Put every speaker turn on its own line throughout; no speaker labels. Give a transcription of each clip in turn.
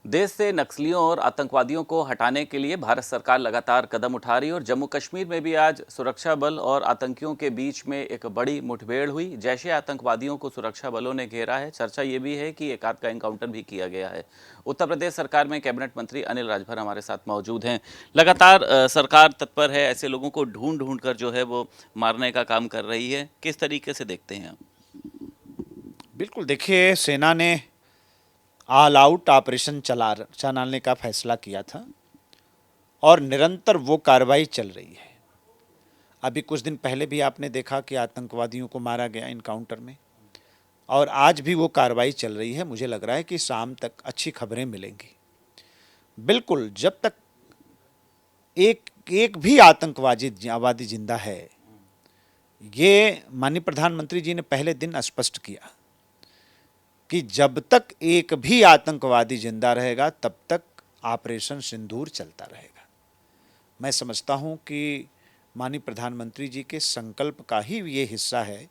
देश से नक्सलियों और आतंकवादियों को हटाने के लिए भारत सरकार लगातार कदम उठा रही है और जम्मू कश्मीर में भी आज सुरक्षा बल और आतंकियों के बीच में एक बड़ी मुठभेड़ हुई। जैसे आतंकवादियों को सुरक्षा बलों ने घेरा है। चर्चा ये भी है कि एक आध का एनकाउंटर भी किया गया है। उत्तर प्रदेश सरकार में कैबिनेट मंत्री अनिल राजभर हमारे साथ मौजूद हैं। लगातार सरकार तत्पर है, ऐसे लोगों को ढूंढ ढूंढ कर जो है वो मारने का काम कर रही है। किस तरीके से देखते हैं आप?
बिल्कुल, देखिए, सेना ने ऑल आउट ऑपरेशन चलाने का फैसला किया था और निरंतर वो कार्रवाई चल रही है। अभी कुछ दिन पहले भी आपने देखा कि आतंकवादियों को मारा गया इनकाउंटर में, और आज भी वो कार्रवाई चल रही है। मुझे लग रहा है कि शाम तक अच्छी खबरें मिलेंगी। बिल्कुल, जब तक एक एक भी आतंकवादी जिंदा है, ये माननीय प्रधानमंत्री जी ने पहले दिन स्पष्ट किया कि जब तक एक भी आतंकवादी जिंदा रहेगा तब तक ऑपरेशन सिंदूर चलता रहेगा। मैं समझता हूं कि माननीय प्रधानमंत्री जी के संकल्प का ही ये हिस्सा है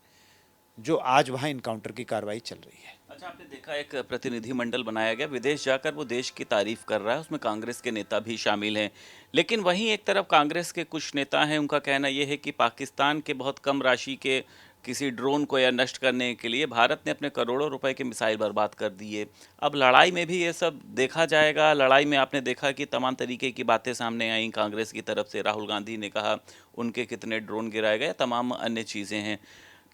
जो आज वहां इनकाउंटर की कार्रवाई चल रही है।
अच्छा, आपने देखा एक प्रतिनिधिमंडल बनाया गया, विदेश जाकर वो देश की तारीफ कर रहा है, उसमें कांग्रेस के नेता भी शामिल हैं। लेकिन वहीं एक तरफ कांग्रेस के कुछ नेता हैं, उनका कहना ये है कि पाकिस्तान के बहुत कम राशि के किसी ड्रोन को या नष्ट करने के लिए भारत ने अपने करोड़ों रुपए के मिसाइल बर्बाद कर दिए। अब लड़ाई में भी ये सब देखा जाएगा। लड़ाई में आपने देखा कि तमाम तरीके की बातें सामने आई। कांग्रेस की तरफ से राहुल गांधी ने कहा उनके कितने ड्रोन गिराए गए, तमाम अन्य चीज़ें हैं।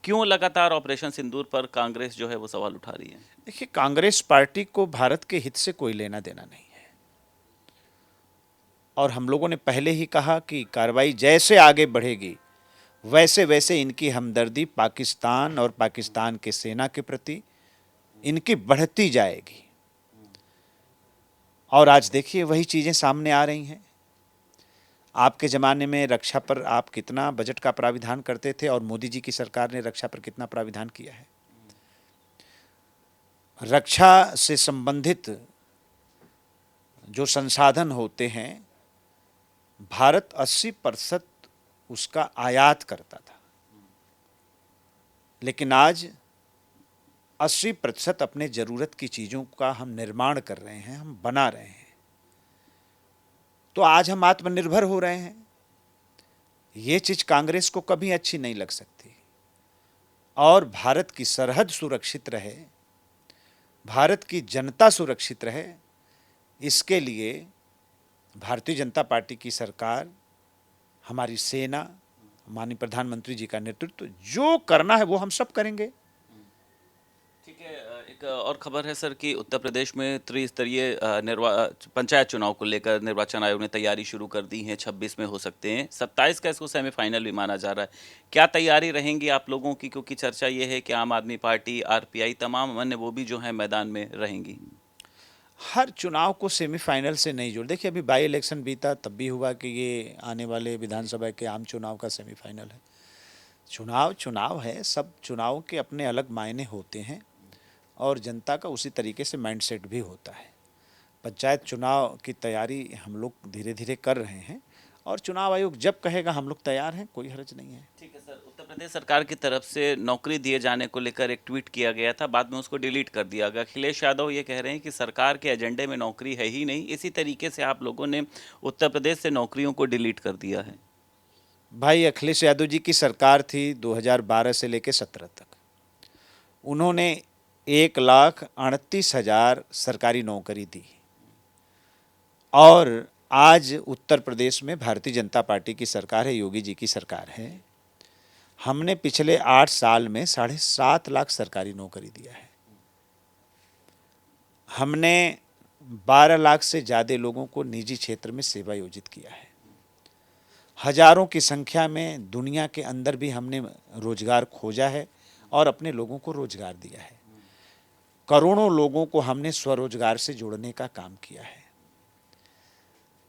क्यों लगातार ऑपरेशन सिंदूर पर कांग्रेस जो है वो सवाल उठा रही है?
देखिए, कांग्रेस पार्टी को भारत के हित से कोई लेना देना नहीं है, और हम लोगों ने पहले ही कहा कि कार्रवाई जैसे आगे बढ़ेगी वैसे वैसे इनकी हमदर्दी पाकिस्तान और पाकिस्तान के सेना के प्रति इनकी बढ़ती जाएगी। और आज देखिए, वही चीज़ें सामने आ रही हैं। आपके ज़माने में रक्षा पर आप कितना बजट का प्राविधान करते थे, और मोदी जी की सरकार ने रक्षा पर कितना प्राविधान किया है। रक्षा से संबंधित जो संसाधन होते हैं, भारत 80% उसका आयात करता था, लेकिन आज 80% अपने ज़रूरत की चीज़ों का हम निर्माण कर रहे हैं, हम बना रहे हैं। तो आज हम आत्मनिर्भर हो रहे हैं। ये चीज़ कांग्रेस को कभी अच्छी नहीं लग सकती। और भारत की सरहद सुरक्षित रहे, भारत की जनता सुरक्षित रहे, इसके लिए भारतीय जनता पार्टी की सरकार, हमारी सेना, माननीय प्रधानमंत्री जी का नेतृत्व, जो करना है वो हम सब करेंगे।
ठीक है। एक और खबर है सर कि उत्तर प्रदेश में त्रिस्तरीय पंचायत चुनाव को लेकर निर्वाचन आयोग ने तैयारी शुरू कर दी है। 26 में हो सकते हैं, 27 का इसको सेमीफाइनल भी माना जा रहा है। क्या तैयारी रहेंगी आप लोगों की, क्योंकि चर्चा ये है कि आम आदमी पार्टी, आरपीआई, तमाम अन्य वो भी जो है मैदान में रहेंगी।
हर चुनाव को सेमीफाइनल से नहीं जोड़। देखिए, अभी बाई इलेक्शन बीता, तब भी हुआ कि ये आने वाले विधानसभा के आम चुनाव का सेमीफाइनल है। चुनाव चुनाव है, सब चुनाव के अपने अलग मायने होते हैं, और जनता का उसी तरीके से माइंडसेट भी होता है। पंचायत चुनाव की तैयारी हम लोग धीरे धीरे कर रहे हैं, और चुनाव आयोग जब कहेगा हम लोग तैयार हैं, कोई हर्ज नहीं है।
ठीक है सर। उत्तर प्रदेश सरकार की तरफ से नौकरी दिए जाने को लेकर एक ट्वीट किया गया था, बाद में उसको डिलीट कर दिया गया। अखिलेश यादव ये कह रहे हैं कि सरकार के एजेंडे में नौकरी है ही नहीं। इसी तरीके से आप लोगों ने उत्तर प्रदेश से नौकरियों को डिलीट कर दिया है।
भाई, अखिलेश यादव जी की सरकार थी 2012 से लेकर 17 तक। उन्होंने 1,38,000 सरकारी नौकरी दी, और आज उत्तर प्रदेश में भारतीय जनता पार्टी की सरकार है, योगी जी की सरकार है। हमने पिछले 8 साल में 7.5 लाख सरकारी नौकरी दिया है। हमने 12 लाख से ज़्यादा लोगों को निजी क्षेत्र में सेवा योजित किया है। हजारों की संख्या में दुनिया के अंदर भी हमने रोजगार खोजा है और अपने लोगों को रोजगार दिया है। करोड़ों लोगों को हमने स्वरोजगार से जोड़ने का काम किया है।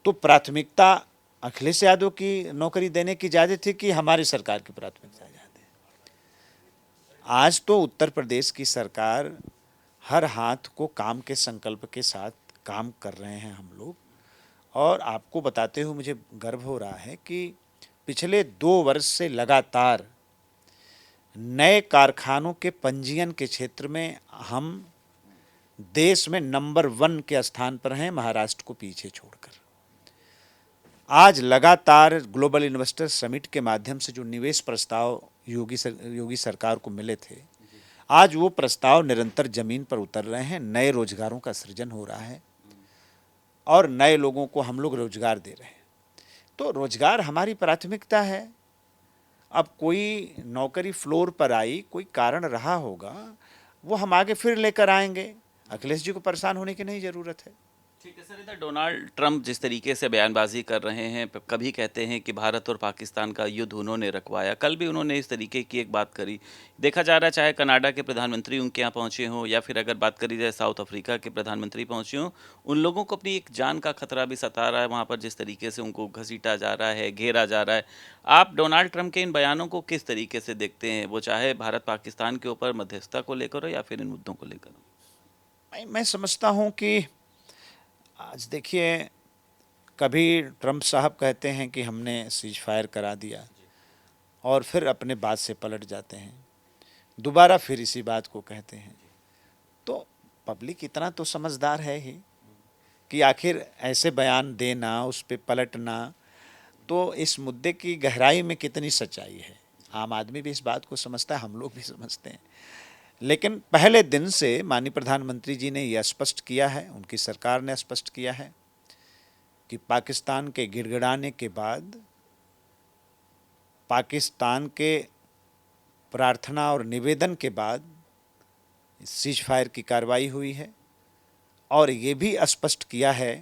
तो प्राथमिकता अखिलेश यादव की नौकरी देने की ज़्यादा थी कि हमारी सरकार की प्राथमिकता ज़्यादा है? आज तो उत्तर प्रदेश की सरकार हर हाथ को काम के संकल्प के साथ काम कर रहे हैं हम लोग। और आपको बताते हुए मुझे गर्व हो रहा है कि पिछले 2 वर्ष से लगातार नए कारखानों के पंजीयन के क्षेत्र में हम देश में नंबर 1 के स्थान पर हैं, महाराष्ट्र को पीछे छोड़कर। आज लगातार ग्लोबल इन्वेस्टर समिट के माध्यम से जो निवेश प्रस्ताव योगी सरकार को मिले थे, आज वो प्रस्ताव निरंतर जमीन पर उतर रहे हैं, नए रोजगारों का सृजन हो रहा है और नए लोगों को हम लोग रोजगार दे रहे हैं। तो रोजगार हमारी प्राथमिकता है। अब कोई नौकरी फ्लोर पर आई, कोई कारण रहा होगा, वो हम आगे फिर लेकर आएंगे। अखिलेश जी को परेशान होने की नहीं जरूरत है।
ठीक है सर, इधर डोनाल्ड ट्रंप जिस तरीके से बयानबाजी कर रहे हैं, कभी कहते हैं कि भारत और पाकिस्तान का युद्ध उन्होंने रखवाया, कल भी उन्होंने इस तरीके की एक बात करी। देखा जा रहा है चाहे कनाडा के प्रधानमंत्री उनके यहाँ पहुंचे हों या फिर अगर बात करी जाए साउथ अफ्रीका के प्रधानमंत्री पहुंचे हों, उन लोगों को अपनी एक जान का खतरा भी सता रहा है वहाँ पर, जिस तरीके से उनको घसीटा जा रहा है, घेरा जा रहा है। आप डोनाल्ड ट्रंप के इन बयानों को किस तरीके से देखते हैं, वो चाहे भारत पाकिस्तान के ऊपर मध्यस्थता को लेकर हो या फिर इन मुद्दों को लेकर हो?
मैं समझता हूँ कि आज देखिए, कभी ट्रंप साहब कहते हैं कि हमने सीज फायर करा दिया और फिर अपने बात से पलट जाते हैं, दोबारा फिर इसी बात को कहते हैं। तो पब्लिक इतना तो समझदार है ही कि आखिर ऐसे बयान देना, उस पे पलटना, तो इस मुद्दे की गहराई में कितनी सच्चाई है, आम आदमी भी इस बात को समझता है, हम लोग भी समझते हैं। लेकिन पहले दिन से माननीय प्रधानमंत्री जी ने यह स्पष्ट किया है, उनकी सरकार ने स्पष्ट किया है कि पाकिस्तान के गिड़गिड़ाने के बाद, पाकिस्तान के प्रार्थना और निवेदन के बाद सीज फायर की कार्रवाई हुई है। और ये भी स्पष्ट किया है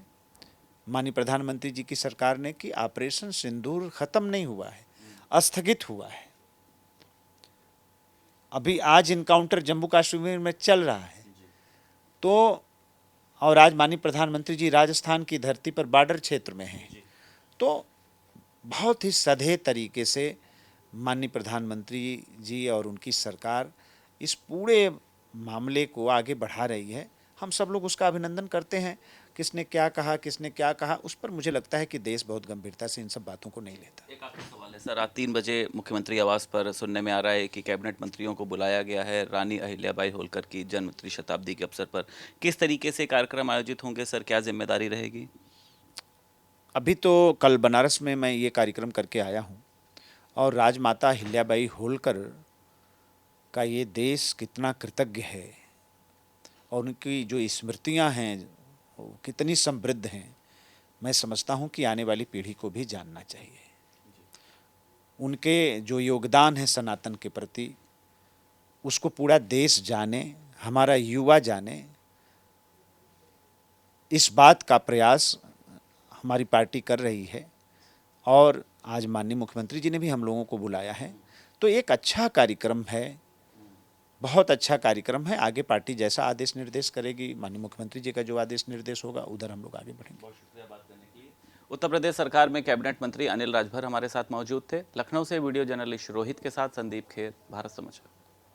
माननीय प्रधानमंत्री जी की सरकार ने कि ऑपरेशन सिंदूर खत्म नहीं हुआ है, स्थगित हुआ है। अभी आज इनकाउंटर जम्मू कश्मीर में चल रहा है। तो और आज माननीय प्रधानमंत्री जी राजस्थान की धरती पर बॉर्डर क्षेत्र में हैं। तो बहुत ही सधे तरीके से माननीय प्रधानमंत्री जी और उनकी सरकार इस पूरे मामले को आगे बढ़ा रही है। हम सब लोग उसका अभिनंदन करते हैं। किसने क्या कहा, उस पर मुझे लगता है कि देश बहुत गंभीरता से इन सब बातों को नहीं लेता।
एक आखिरी सवाल है सर, आज 3 बजे मुख्यमंत्री आवास पर सुनने में आ रहा है कि कैबिनेट मंत्रियों को बुलाया गया है रानी अहिल्याबाई होलकर की जन्म शताब्दी के अवसर पर। किस तरीके से कार्यक्रम आयोजित होंगे सर, क्या जिम्मेदारी रहेगी?
अभी तो कल बनारस में मैं ये कार्यक्रम करके आया हूँ और राजमाता अहिल्याबाई होलकर का ये देश कितना कृतज्ञ है और उनकी जो स्मृतियाँ हैं वो कितनी समृद्ध हैं, मैं समझता हूँ कि आने वाली पीढ़ी को भी जानना चाहिए। उनके जो योगदान है सनातन के प्रति, उसको पूरा देश जाने, हमारा युवा जाने, इस बात का प्रयास हमारी पार्टी कर रही है। और आज माननीय मुख्यमंत्री जी ने भी हम लोगों को बुलाया है। तो एक अच्छा कार्यक्रम है, बहुत अच्छा कार्यक्रम है। आगे पार्टी जैसा आदेश निर्देश करेगी, माननीय मुख्यमंत्री जी का जो आदेश निर्देश होगा, उधर हम लोग आगे बढ़ेंगे।
बहुत शुक्रिया बात करने के लिए। उत्तर प्रदेश सरकार में कैबिनेट मंत्री अनिल राजभर हमारे साथ मौजूद थे। लखनऊ से वीडियो जर्नलिस्ट रोहित के साथ संदीप खेर, भारत समाचार।